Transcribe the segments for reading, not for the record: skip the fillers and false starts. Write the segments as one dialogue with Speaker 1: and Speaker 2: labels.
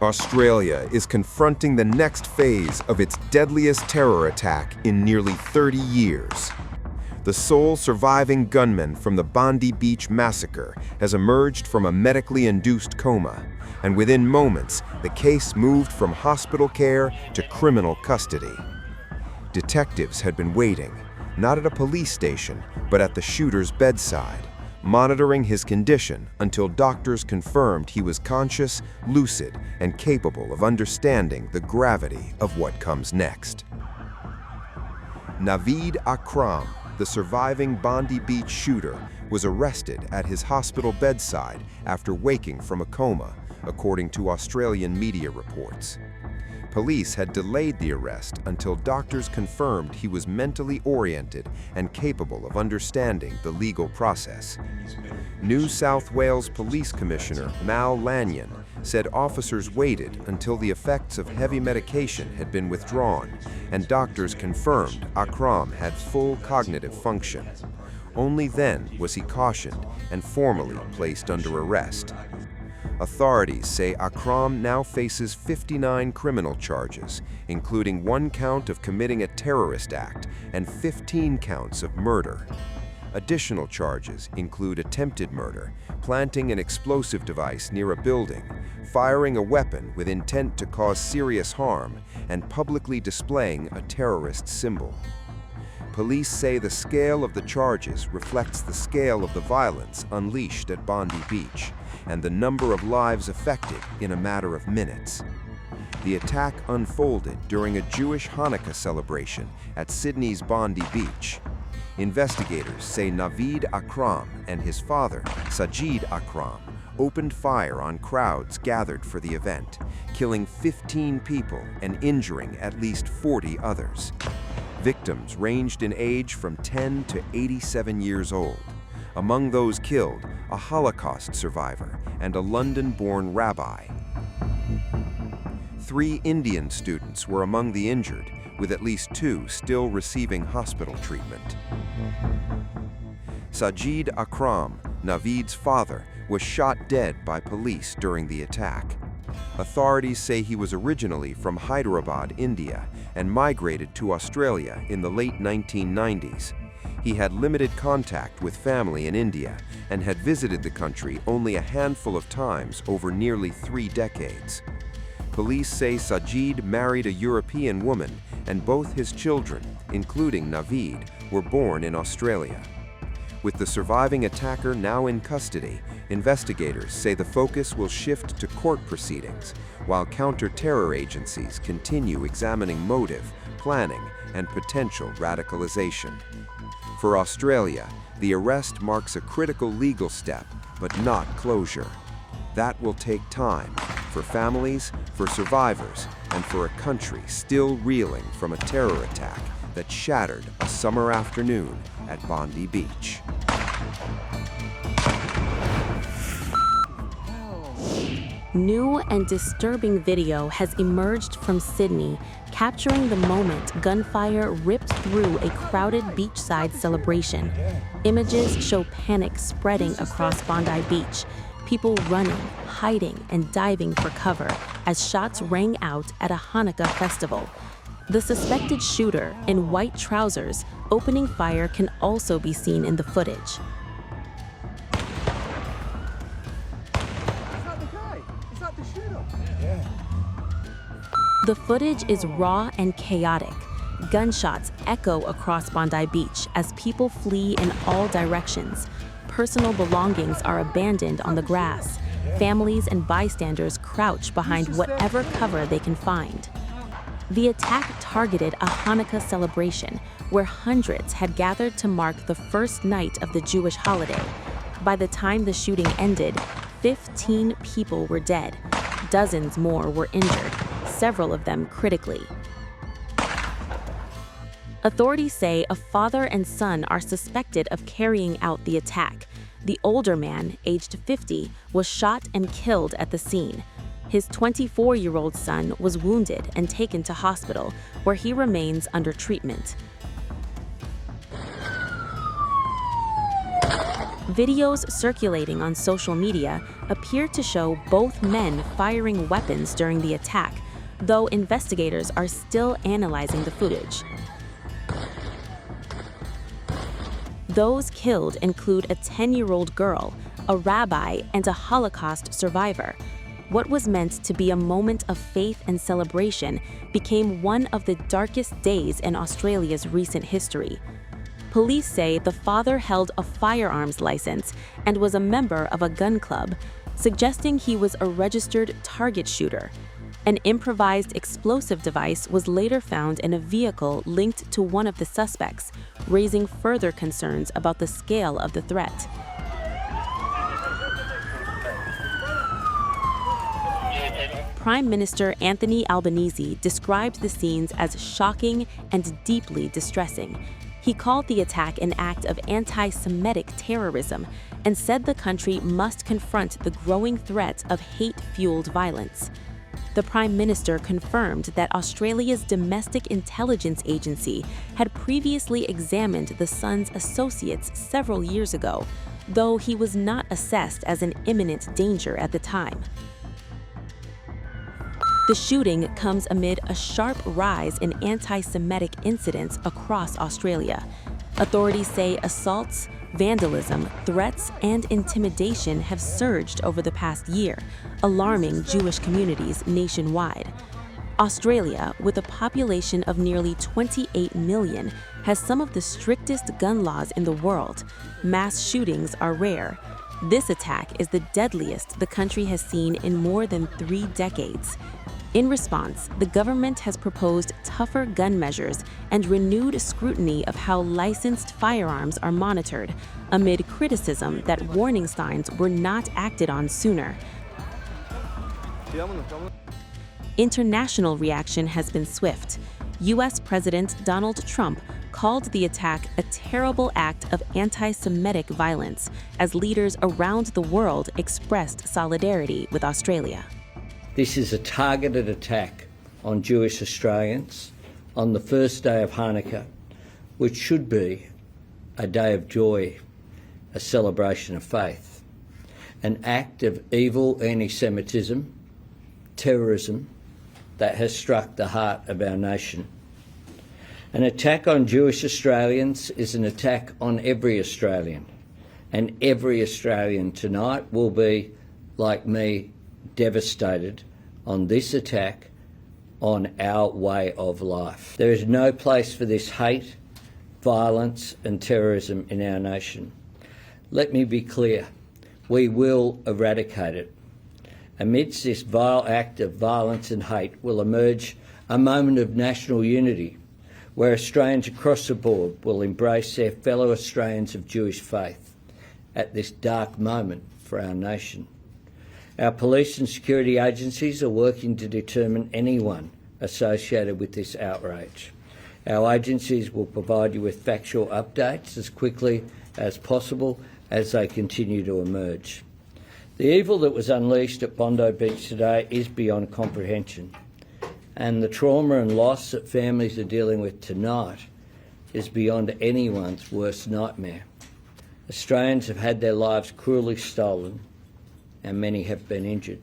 Speaker 1: Australia is confronting the next phase of its deadliest terror attack in nearly 30 years. The sole surviving gunman from the Bondi Beach massacre has emerged from a medically induced coma, and within moments, the case moved from hospital care to criminal custody. Detectives had been waiting, not at a police station, but at the shooter's bedside, monitoring his condition until doctors confirmed he was conscious, lucid, and capable of understanding the gravity of what comes next. Naveed Akram, the surviving Bondi Beach shooter, was arrested at his hospital bedside after waking from a coma, according to Australian media reports. Police had delayed the arrest until doctors confirmed he was mentally oriented and capable of understanding the legal process. New South Wales Police Commissioner Mal Lanyon said officers waited until the effects of heavy medication had been withdrawn and doctors confirmed Akram had full cognitive function. Only then was he cautioned and formally placed under arrest. Authorities say Akram now faces 59 criminal charges, including 1 count of committing a terrorist act and 15 counts of murder. Additional charges include attempted murder, planting an explosive device near a building, firing a weapon with intent to cause serious harm, and publicly displaying a terrorist symbol. Police say the scale of the charges reflects the scale of the violence unleashed at Bondi Beach and the number of lives affected in a matter of minutes. The attack unfolded during a Jewish Hanukkah celebration at Sydney's Bondi Beach. Investigators say Naveed Akram and his father, Sajid Akram, opened fire on crowds gathered for the event, killing 15 people and injuring at least 40 others. Victims ranged in age from 10 to 87 years old. Among those killed, a Holocaust survivor and a London-born rabbi. 3 Indian students were among the injured, with at least 2 still receiving hospital treatment. Sajid Akram, Naveed's father, was shot dead by police during the attack. Authorities say he was originally from Hyderabad, India, and migrated to Australia in the late 1990s. He had limited contact with family in India and had visited the country only a handful of times over nearly 3 decades. Police say Sajid married a European woman, and both his children, including Naveed, were born in Australia. With the surviving attacker now in custody, investigators say the focus will shift to court proceedings, while counter-terror agencies continue examining motive, planning, and potential radicalization. For Australia, the arrest marks a critical legal step, but not closure. That will take time for families, for survivors, and for a country still reeling from a terror attack that shattered a summer afternoon at Bondi Beach.
Speaker 2: New and disturbing video has emerged from Sydney, capturing the moment gunfire ripped through a crowded beachside celebration. Images show panic spreading across Bondi Beach, people running, hiding, and diving for cover as shots rang out at a Hanukkah festival. The suspected shooter, in white trousers, opening fire can also be seen in the footage. The footage is raw and chaotic. Gunshots echo across Bondi Beach as people flee in all directions. Personal belongings are abandoned on the grass. Families and bystanders crouch behind whatever cover they can find. The attack targeted a Hanukkah celebration where hundreds had gathered to mark the first night of the Jewish holiday. By the time the shooting ended, 15 people were dead. Dozens more were injured, several of them critically. Authorities say a father and son are suspected of carrying out the attack. The older man, aged 50, was shot and killed at the scene. His 24-year-old son was wounded and taken to hospital, where he remains under treatment. Videos circulating on social media appear to show both men firing weapons during the attack, though investigators are still analyzing the footage. Those killed include a 10-year-old girl, a rabbi, and a Holocaust survivor. What was meant to be a moment of faith and celebration became one of the darkest days in Australia's recent history. Police say the father held a firearms license and was a member of a gun club, suggesting he was a registered target shooter. An improvised explosive device was later found in a vehicle linked to one of the suspects, raising further concerns about the scale of the threat. Prime Minister Anthony Albanese described the scenes as shocking and deeply distressing. He called the attack an act of anti-Semitic terrorism and said the country must confront the growing threat of hate-fueled violence. The Prime Minister confirmed that Australia's Domestic Intelligence Agency had previously examined the son's associates several years ago, though he was not assessed as an imminent danger at the time. The shooting comes amid a sharp rise in anti-Semitic incidents across Australia. Authorities say assaults, vandalism, threats, and intimidation have surged over the past year, alarming Jewish communities nationwide. Australia, with a population of nearly 28 million, has some of the strictest gun laws in the world. Mass shootings are rare. This attack is the deadliest the country has seen in more than 3 decades. In response, the government has proposed tougher gun measures and renewed scrutiny of how licensed firearms are monitored, amid criticism that warning signs were not acted on sooner. International reaction has been swift. U.S. President Donald Trump called the attack a terrible act of anti-Semitic violence, as leaders around the world expressed solidarity with Australia.
Speaker 3: This is a targeted attack on Jewish Australians on the first day of Hanukkah, which should be a day of joy, a celebration of faith. An act of evil anti-Semitism, terrorism, that has struck the heart of our nation. An attack on Jewish Australians is an attack on every Australian, and every Australian tonight will be, like me, devastated on this attack on our way of life. There is no place for this hate, violence and terrorism in our nation. Let me be clear, we will eradicate it. Amidst this vile act of violence and hate will emerge a moment of national unity, where Australians across the board will embrace their fellow Australians of Jewish faith at this dark moment for our nation. Our police and security agencies are working to determine anyone associated with this outrage. Our agencies will provide you with factual updates as quickly as possible as they continue to emerge. The evil that was unleashed at Bondi Beach today is beyond comprehension, and the trauma and loss that families are dealing with tonight is beyond anyone's worst nightmare. Australians have had their lives cruelly stolen, and many have been injured.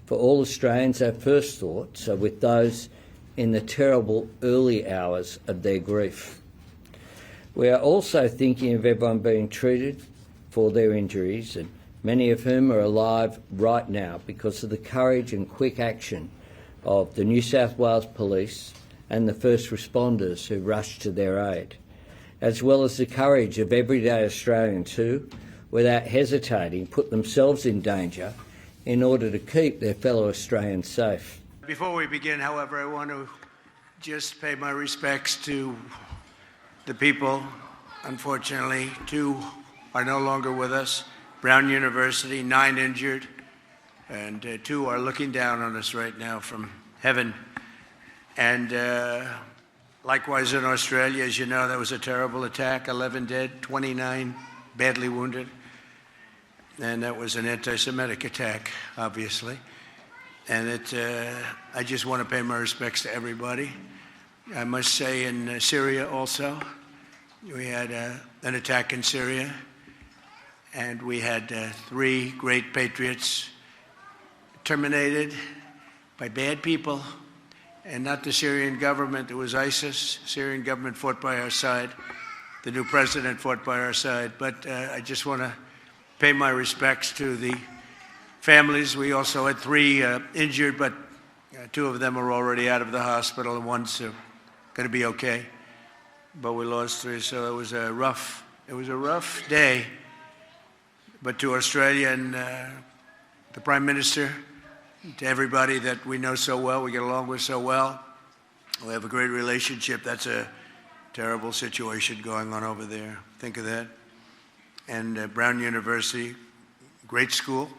Speaker 3: For all Australians, our first thoughts are with those in the terrible early hours of their grief. We are also thinking of everyone being treated for their injuries, and many of whom are alive right now because of the courage and quick action of the New South Wales Police and the first responders who rushed to their aid, as well as the courage of everyday Australians who, without hesitating, put themselves in danger in order to keep their fellow Australians safe.
Speaker 4: Before we begin, however, I want to just pay my respects to the people. Unfortunately, 2 are no longer with us. Brown University, 9 injured, and 2 are looking down on us right now from heaven. And likewise in Australia, as you know, that was a terrible attack, 11 dead, 29 badly wounded. And that was an anti-Semitic attack, obviously. And I just want to pay my respects to everybody. I must say in Syria also, we had an attack in Syria. and we had 3 great patriots terminated by bad people, and not the Syrian government. It was ISIS. Syrian government fought by our side. The new president fought by our side. But I just want to pay my respects to the families. We also had 3 injured, but 2 of them are already out of the hospital, and one's going to be okay. But we lost 3, so it was a rough day. But to Australia and the Prime Minister, to everybody that we know so well, we get along with so well, we have a great relationship. That's a terrible situation going on over there. Think of that. And Brown University, great school,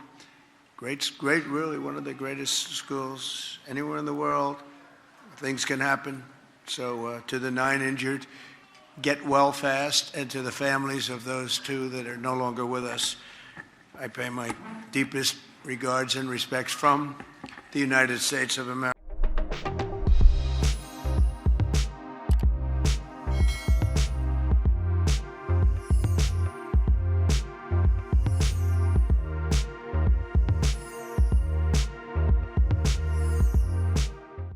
Speaker 4: great, really one of the greatest schools anywhere in the world. Things can happen. So to the 9 injured, get well fast, and to the families of those 2 that are no longer with us, I pay my deepest regards and respects from the United States of America.